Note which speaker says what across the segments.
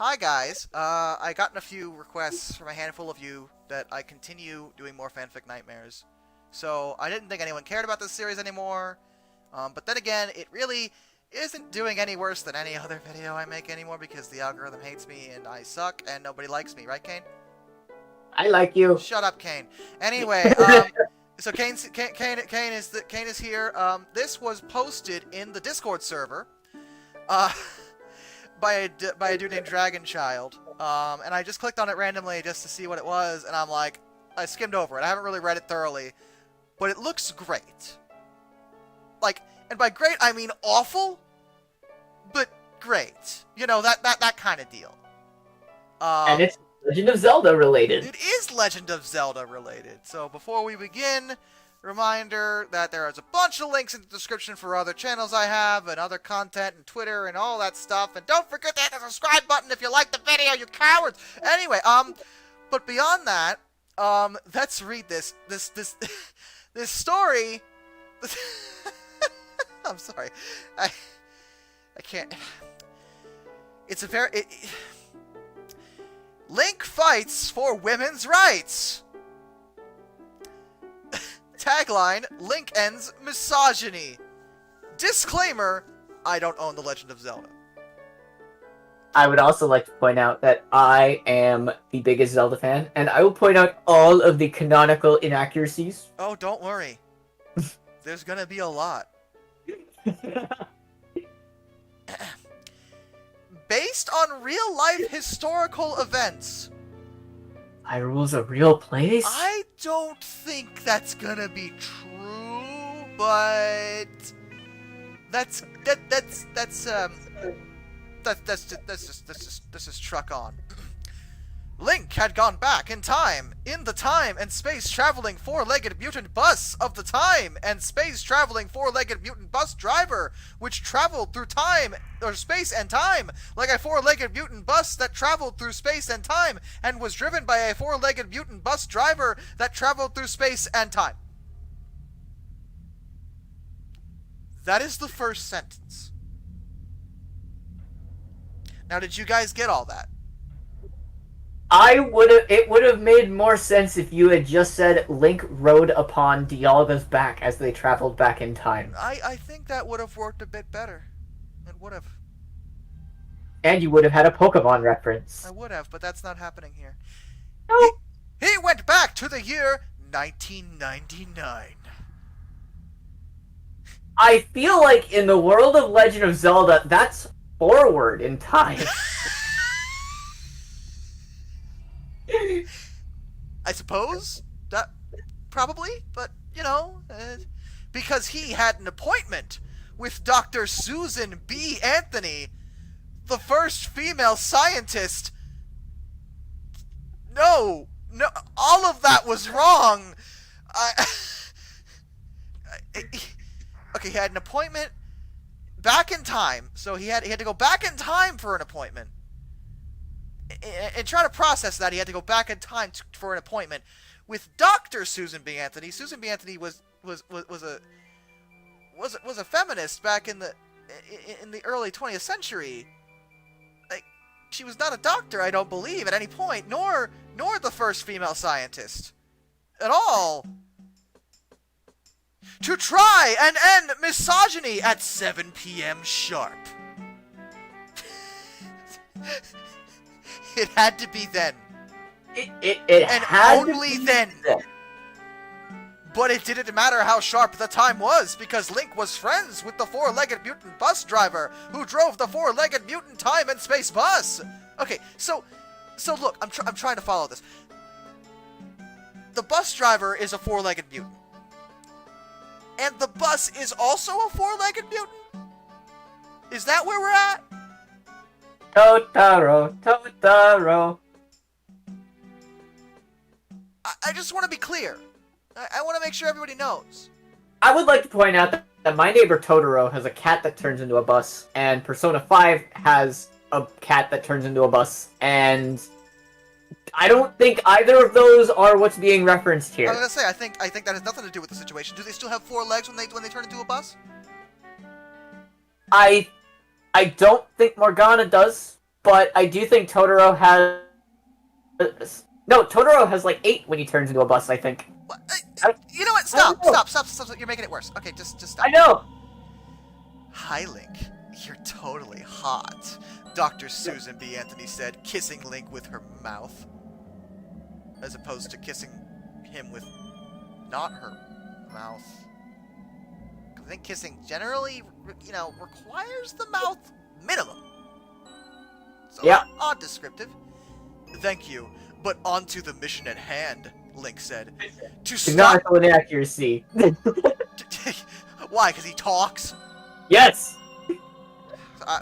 Speaker 1: Hi guys, I gotten a few requests from a handful of you that I continue doing more Fanfic Nightmares. So I didn't think anyone cared about this series anymore, but then again, it really isn't doing any worse than any other video I make anymore because the algorithm hates me and I suck and nobody likes me, right Kane?
Speaker 2: I like you.
Speaker 1: Shut up, Kane. Anyway, so Kane is here. This was posted in the Discord server. Uh, by a dude named Dragon Child, and I just clicked on it randomly just to see what it was, and I'm like, I skimmed over it. I haven't really read it thoroughly, but it looks great. Like, and by great I mean awful, but great. You know, that kind of deal.
Speaker 2: And it's Legend of Zelda related.
Speaker 1: It is Legend of Zelda related. So before we begin, reminder that there is a bunch of links in the description for other channels I have and other content and Twitter and all that stuff. And don't forget to hit the subscribe button if you like the video, you cowards! Anyway, but beyond that, let's read this story. I'm sorry. I can't. It's a very... Link fights for women's rights. Tagline, Link ends misogyny. Disclaimer, I don't own The Legend of Zelda.
Speaker 2: I would also like to point out that I am the biggest Zelda fan, and I will point out all of the canonical inaccuracies.
Speaker 1: Oh, don't worry. There's gonna be a lot. Based on real-life historical events.
Speaker 2: Hyrule's a real place?
Speaker 1: I don't think that's gonna be true, but that's just truck on. Link had gone back in time, in the time and space traveling four-legged mutant bus of the time and space traveling four-legged mutant bus driver, which traveled through time or space and time like a four-legged mutant bus that traveled through space and time and was driven by a four-legged mutant bus driver that traveled through space and time. That is the first sentence. Now, did you guys get all that?
Speaker 2: It would have made more sense if you had just said Link rode upon Dialga's back as they traveled back in time.
Speaker 1: I think that would have worked a bit better. It would have.
Speaker 2: And you would have had a Pokemon reference.
Speaker 1: I would have, but that's not happening here.
Speaker 2: No.
Speaker 1: He went back to the year 1999.
Speaker 2: I feel like in the world of Legend of Zelda, that's forward in time.
Speaker 1: I suppose that probably, but you know, because he had an appointment with Dr. Susan B. Anthony, the first female scientist. No, all of that was wrong. Okay, he had an appointment back in time, so he had to go back in time for an appointment. And trying to process that, he had to go back in time for an appointment with Dr. Susan B. Anthony. Susan B. Anthony was a feminist back in the early 20th century. Like, she was not a doctor, I don't believe, at any point, nor the first female scientist at all. To try and end misogyny at 7 p.m. sharp. It had to be then.
Speaker 2: It
Speaker 1: and
Speaker 2: had
Speaker 1: only
Speaker 2: to be
Speaker 1: then. But it didn't matter how sharp the time was, because Link was friends with the four-legged mutant bus driver who drove the four-legged mutant time and space bus. Okay, so look, I'm trying to follow this. The bus driver is a four-legged mutant. And the bus is also a four-legged mutant? Is that where we're at?
Speaker 2: Totaro.
Speaker 1: I just want to be clear. I want to make sure everybody knows.
Speaker 2: I would like to point out that My Neighbor Totoro has a cat that turns into a bus, and Persona 5 has a cat that turns into a bus, and I don't think either of those are what's being referenced here.
Speaker 1: I was gonna say, I think that has nothing to do with the situation. Do they still have four legs when they turn into a bus?
Speaker 2: I don't think Morgana does. but I do think Totoro has... No, Totoro has like 8 when he turns into a bus, I think.
Speaker 1: What? You know what? Stop! You're making it worse. Okay, just stop.
Speaker 2: I know!
Speaker 1: Hi, Link. You're totally hot. Dr. Susan B. Anthony said, kissing Link with her mouth. As opposed to kissing him with not her mouth. I think kissing generally, requires the mouth minimum. So,
Speaker 2: yeah.
Speaker 1: Odd descriptive. Thank you, but on to the mission at hand, Link said. To stop...
Speaker 2: Canonical inaccuracy.
Speaker 1: Why, because he talks?
Speaker 2: Yes!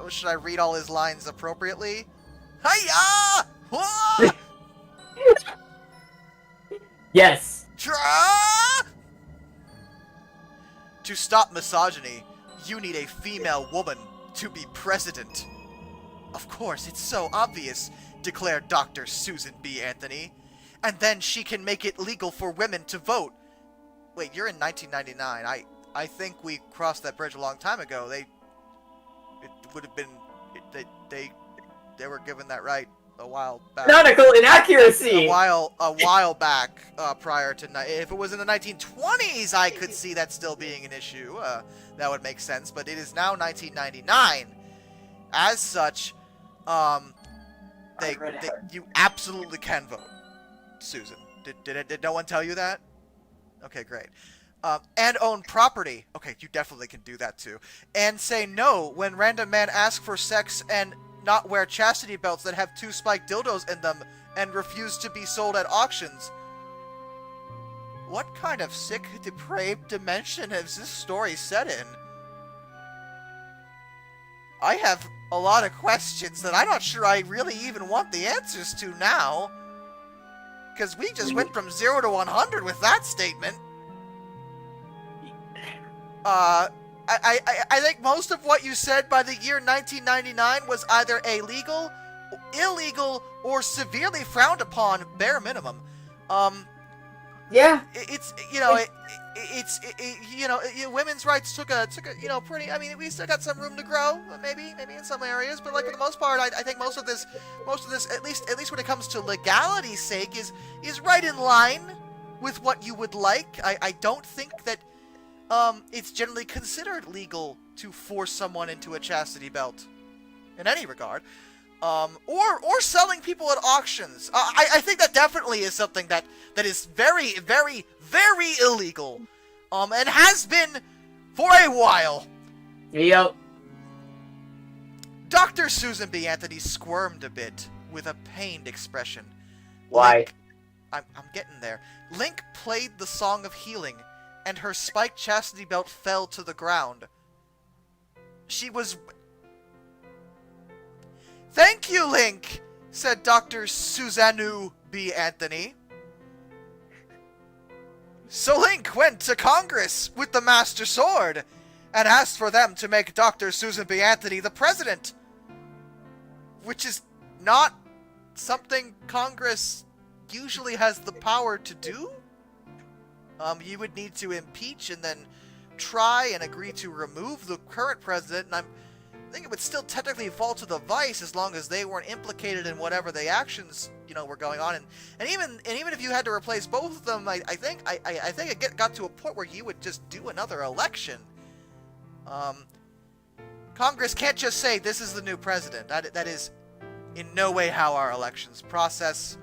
Speaker 1: Should I read all his lines appropriately? Hiya!
Speaker 2: Yes.
Speaker 1: To stop misogyny, you need a female woman to be president. Of course, it's so obvious, declared Dr. Susan B. Anthony. And then she can make it legal for women to vote. Wait, you're in 1999. I think we crossed that bridge a long time ago. It would have been... They were given that right a while back.
Speaker 2: Canonical inaccuracy!
Speaker 1: A while back, prior to... If it was in the 1920s, I could see that still being an issue. That would make sense, but it is now 1999. As such, you absolutely can vote, Susan. Did no one tell you that? Okay, great. And own property. Okay, you definitely can do that too. And say no when random men ask for sex and not wear chastity belts that have 2 spiked dildos in them and refuse to be sold at auctions. What kind of sick, depraved dimension is this story set in? I have a lot of questions that I'm not sure I really even want the answers to now. Because we just went from 0 to 100 with that statement. I think most of what you said by the year 1999 was either illegal, or severely frowned upon, bare minimum.
Speaker 2: Yeah.
Speaker 1: Women's rights took a pretty. I mean, we still got some room to grow, maybe in some areas, but like for the most part, I think most of this, at least when it comes to legality's sake, is right in line with what you would like. I don't think that it's generally considered legal to force someone into a chastity belt in any regard. Or selling people at auctions. I think that definitely is something that is very, very, very illegal. And has been for a while.
Speaker 2: Yep.
Speaker 1: Dr. Susan B. Anthony squirmed a bit with a pained expression.
Speaker 2: Why?
Speaker 1: Link, I'm getting there. Link played the Song of Healing, and her spiked chastity belt fell to the ground. She was... Thank you, Link, said Dr. Susanu B. Anthony. So Link went to Congress with the Master Sword and asked for them to make Dr. Susan B. Anthony the president. Which is not something Congress usually has the power to do. You would need to impeach and then try and agree to remove the current president, and I think it would still technically fall to the vice as long as they weren't implicated in whatever the actions, were going on. And even if you had to replace both of them, I think it got to a point where you would just do another election. Congress can't just say this is the new president. That is in no way how our elections process,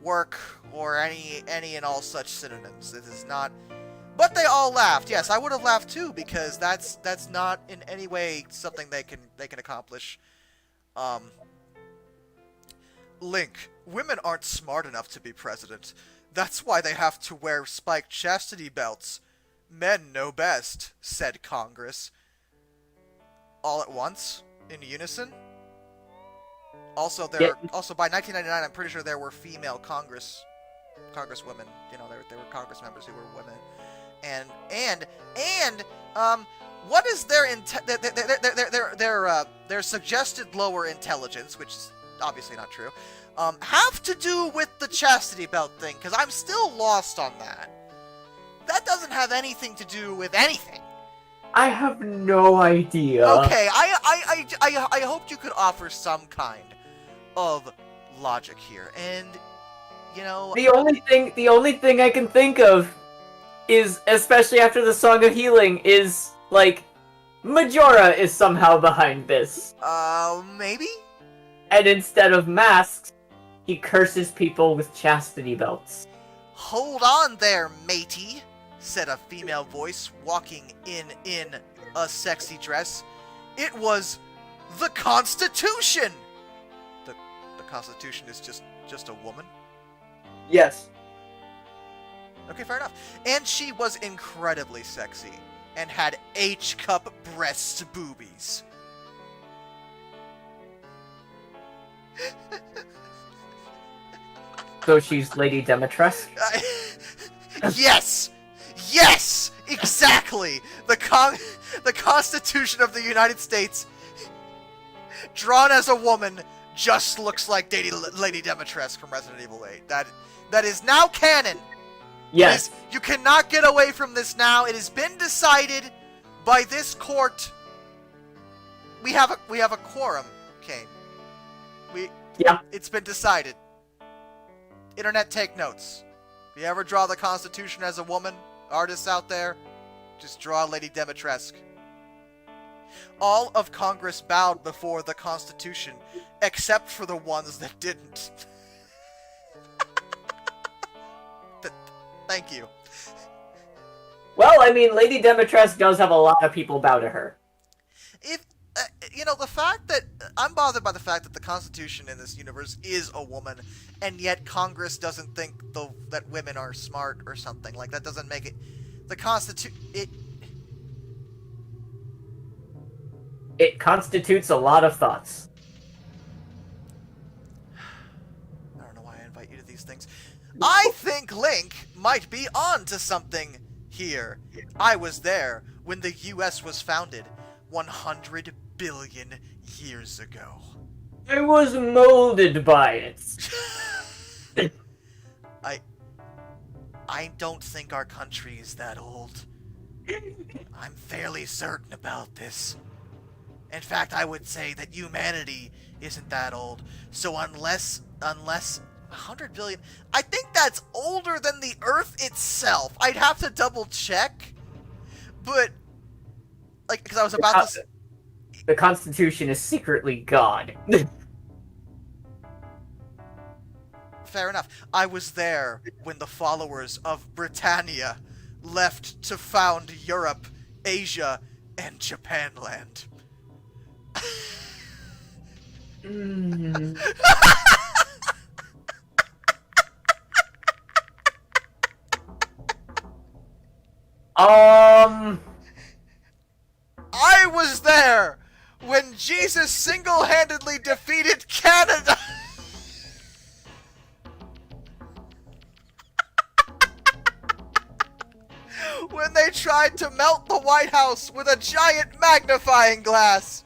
Speaker 1: work, or any and all such synonyms. It is not. But they all laughed. Yes, I would have laughed too, because that's not in any way something they can accomplish. Link, women aren't smart enough to be president. That's why they have to wear spiked chastity belts. Men know best, said Congress. All at once, in unison. Also, also by 1999, I'm pretty sure there were female congresswomen. There were Congress members who were women. And what is their suggested lower intelligence, which is obviously not true, have to do with the chastity belt thing? Because I'm still lost on that. That doesn't have anything to do with anything.
Speaker 2: I have no idea.
Speaker 1: Okay, I hoped you could offer some kind of logic here, and you know,
Speaker 2: The only thing I can think of is, especially after the Song of Healing, is like Majora is somehow behind this.
Speaker 1: maybe?
Speaker 2: And instead of masks, he curses people with chastity belts.
Speaker 1: Hold on there, matey, said a female voice walking in a sexy dress. It was the Constitution! The Constitution is just a woman?
Speaker 2: Yes.
Speaker 1: Okay, fair enough. And she was incredibly sexy and had H-cup breast boobies.
Speaker 2: So she's Lady Demetresque?
Speaker 1: Yes! Yes! Exactly! The Constitution of the United States, drawn as a woman, just looks like Lady Demetresque from Resident Evil 8. That is now canon!
Speaker 2: Yes.
Speaker 1: You cannot get away from this now. It has been decided by this court. We have a quorum, Kane.
Speaker 2: Yeah.
Speaker 1: It's been decided. Internet, take notes. If you ever draw the Constitution as a woman, artists out there, just draw Lady Demetresque. All of Congress bowed before the Constitution, except for the ones that didn't. Thank you.
Speaker 2: Well, I mean, Lady Demetresque does have a lot of people bow to her.
Speaker 1: If the fact that I'm bothered by the fact that the Constitution in this universe is a woman, and yet Congress doesn't think that women are smart or something. Like, that doesn't make it the
Speaker 2: It constitutes a lot of thoughts.
Speaker 1: I don't know why I invite you to these things. I think Link might be on to something here. I was there when the U.S. was founded 100 billion years ago.
Speaker 2: I was molded by it.
Speaker 1: I don't think our country is that old. I'm fairly certain about this. In fact, I would say that humanity isn't that old. So unless 100 billion, I think that's older than the Earth itself. I'd have to double check, but like, because I was about to.
Speaker 2: The Constitution is secretly God.
Speaker 1: Fair enough. I was there when the followers of Britannia left to found Europe, Asia, and Japanland. I was there when Jesus single-handedly defeated Canada. When they tried to melt the White House with a giant magnifying glass.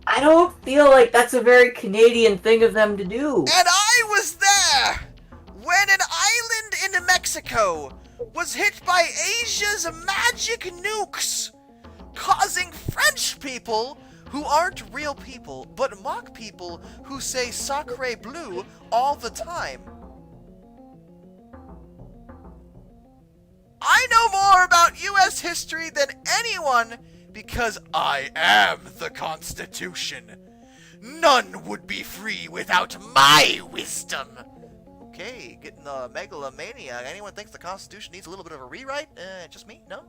Speaker 2: I don't feel like that's a very Canadian thing of them to do.
Speaker 1: And I was there when an island in Mexico was hit by Asia's magic nukes, causing French people, who aren't real people, but mock people who say sacre bleu all the time. I know more about U.S. history than anyone because I am the Constitution. None would be free without my wisdom. Okay, getting the megalomania. Anyone thinks the Constitution needs a little bit of a rewrite? Just me? No?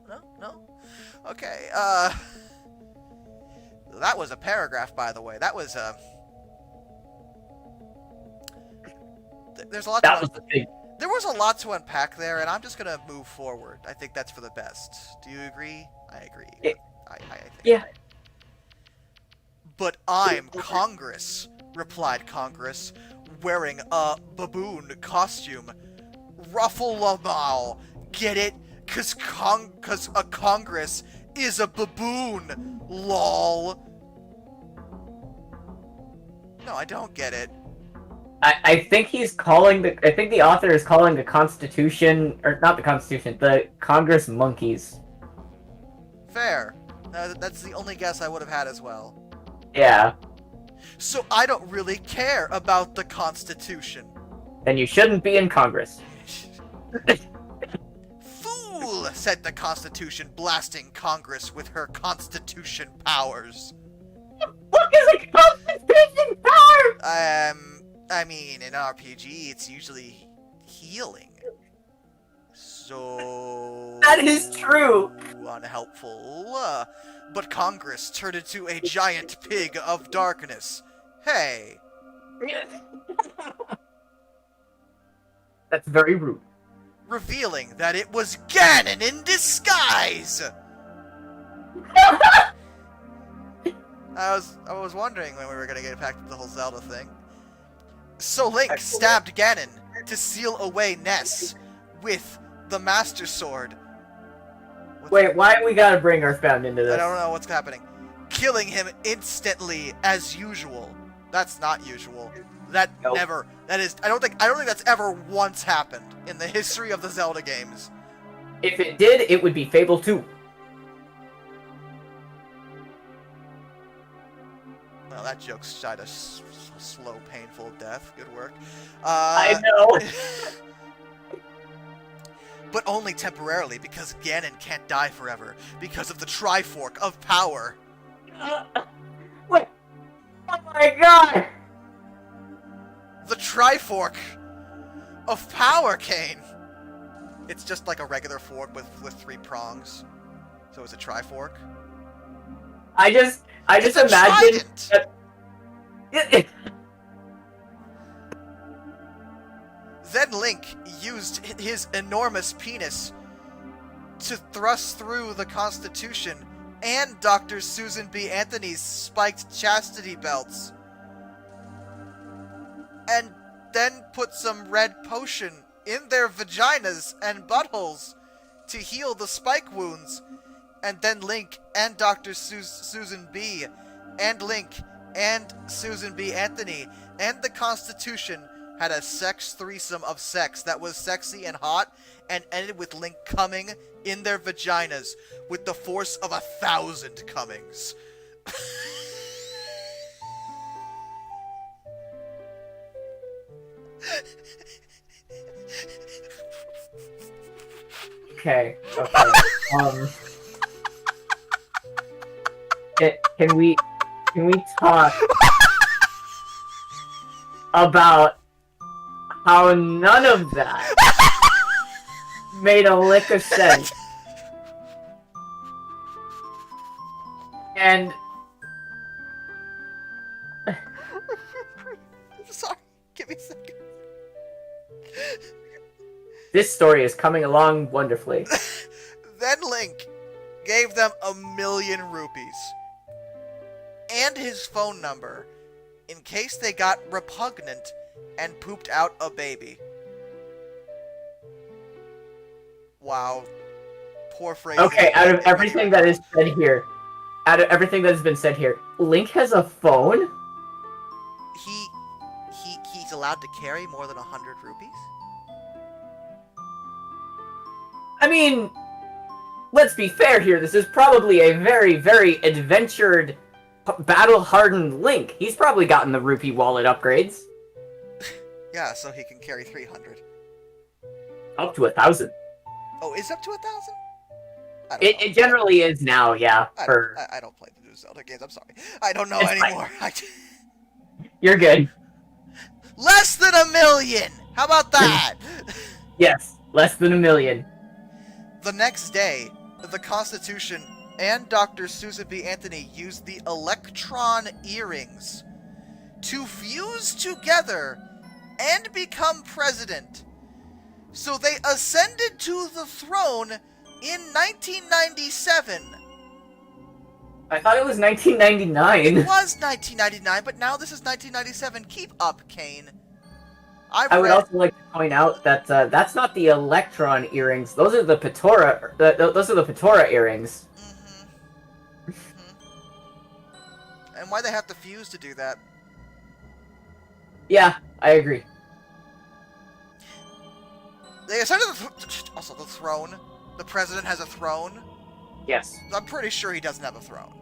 Speaker 1: Okay, that was a paragraph, by the way. That was, there's a lot
Speaker 2: That was the thing.
Speaker 1: There was a lot to unpack there, and I'm just gonna move forward. I think that's for the best. Do you agree? I agree. I think.
Speaker 2: Yeah.
Speaker 1: But I'm Congress, replied Congress, wearing a baboon costume. Ruffle-a-mow. Get it? Cause a Congress is a baboon. LOL. No, I don't get it.
Speaker 2: I think he's calling I think the author is calling the Constitution, or not the Constitution, the Congress monkeys.
Speaker 1: Fair. That's the only guess I would have had as well.
Speaker 2: Yeah.
Speaker 1: So I don't really care about the Constitution.
Speaker 2: Then you shouldn't be in Congress.
Speaker 1: Fool, said the Constitution, blasting Congress with her Constitution powers.
Speaker 2: What is a Constitution power?
Speaker 1: I mean, in RPG, it's usually healing. So...
Speaker 2: That is true.
Speaker 1: Unhelpful. But Congress turned into a giant pig of darkness. Hey.
Speaker 2: That's very rude.
Speaker 1: Revealing that it was Ganon in disguise! I was wondering when we were gonna get back to the whole Zelda thing. So Link stabbed Ganon to seal away Ness with the Master Sword.
Speaker 2: Wait, why we gotta bring Earthbound into this?
Speaker 1: I don't know what's happening. Killing him instantly as usual. That's not usual. That never. That is. I don't think that's ever once happened in the history of the Zelda games.
Speaker 2: If it did, it would be Fable 2.
Speaker 1: Well, that joke's died a slow, painful death. Good work.
Speaker 2: I know.
Speaker 1: But only temporarily, because Ganon can't die forever, because of the Trifork of Power.
Speaker 2: Wait. Oh my god!
Speaker 1: The Trifork of Power, Kane! It's just like a regular fork with 3 prongs. So it's a Trifork.
Speaker 2: I just
Speaker 1: It's a
Speaker 2: imagine
Speaker 1: trident! Then Link used his enormous penis to thrust through the Constitution and Dr. Susan B. Anthony's spiked chastity belts. And then put some red potion in their vaginas and buttholes to heal the spike wounds. And then Link and Dr. Susan B. and Link and Susan B. Anthony and the Constitution had a sex threesome of sex that was sexy and hot and ended with Link coming in their vaginas with the force of 1,000 comings.
Speaker 2: Okay. Can we talk about how none of that made a lick of sense? And
Speaker 1: Sorry, give me a second.
Speaker 2: this story is coming along wonderfully.
Speaker 1: Then Link gave them 1,000,000 rupees and his phone number in case they got repugnant and pooped out a baby. Wow. Poor phrase.
Speaker 2: Okay, out of everything that is said here, out of everything that has been said here, Link has a phone?
Speaker 1: He's allowed to carry more than 100 rupees?
Speaker 2: I mean, let's be fair here, this is probably a very, very adventured, battle-hardened Link. He's probably gotten the rupee wallet upgrades.
Speaker 1: Yeah, so he can carry 300.
Speaker 2: Up to 1,000.
Speaker 1: Oh, is up to 1,000?
Speaker 2: It generally is now, yeah.
Speaker 1: I don't play the new Zelda games, I'm sorry. I don't know anymore.
Speaker 2: You're good.
Speaker 1: Less than 1,000,000! How about that?
Speaker 2: Yes, less than 1,000,000.
Speaker 1: The next day, the Constitution and Dr. Susan B. Anthony used the Electron earrings to fuse together and become president. So they ascended to the throne in 1997.
Speaker 2: I thought it was 1999.
Speaker 1: It was 1999, but now this is 1997. Keep up, Kane.
Speaker 2: I would also like to point out that that's not the Electron earrings. Those are the Patora. Those are the Patora earrings.
Speaker 1: Mm-hmm. Mm-hmm. And why they have to fuse to do that?
Speaker 2: Yeah, I agree.
Speaker 1: They ascended also the throne. The president has a throne.
Speaker 2: Yes.
Speaker 1: I'm pretty sure he doesn't have a throne.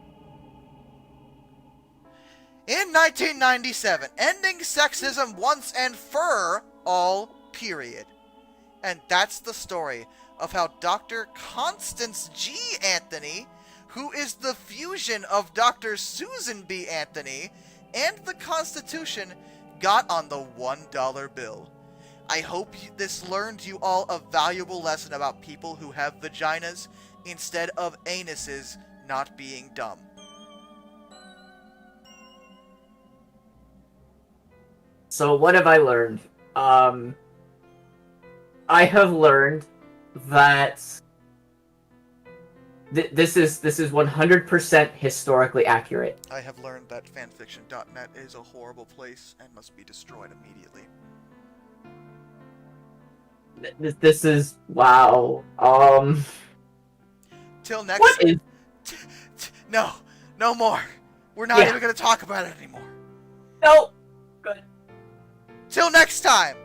Speaker 1: In 1997, ending sexism once and for all, period. And that's the story of how Dr. Constance G. Anthony, who is the fusion of Dr. Susan B. Anthony and the Constitution, got on the $1 bill. I hope this learned you all a valuable lesson about people who have vaginas instead of anuses not being dumb.
Speaker 2: So what have I learned? I have learned that this is 100% historically accurate.
Speaker 1: I have learned that fanfiction.net is a horrible place and must be destroyed immediately.
Speaker 2: This is wow.
Speaker 1: Till next.
Speaker 2: What is?
Speaker 1: No more. We're not even gonna talk about it anymore.
Speaker 2: No. Good.
Speaker 1: Till next time.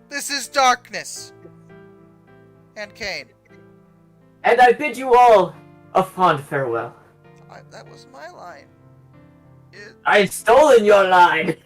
Speaker 1: This is Darkness and Kane.
Speaker 2: And I bid you all a fond farewell.
Speaker 1: That was my line.
Speaker 2: I've stolen your line.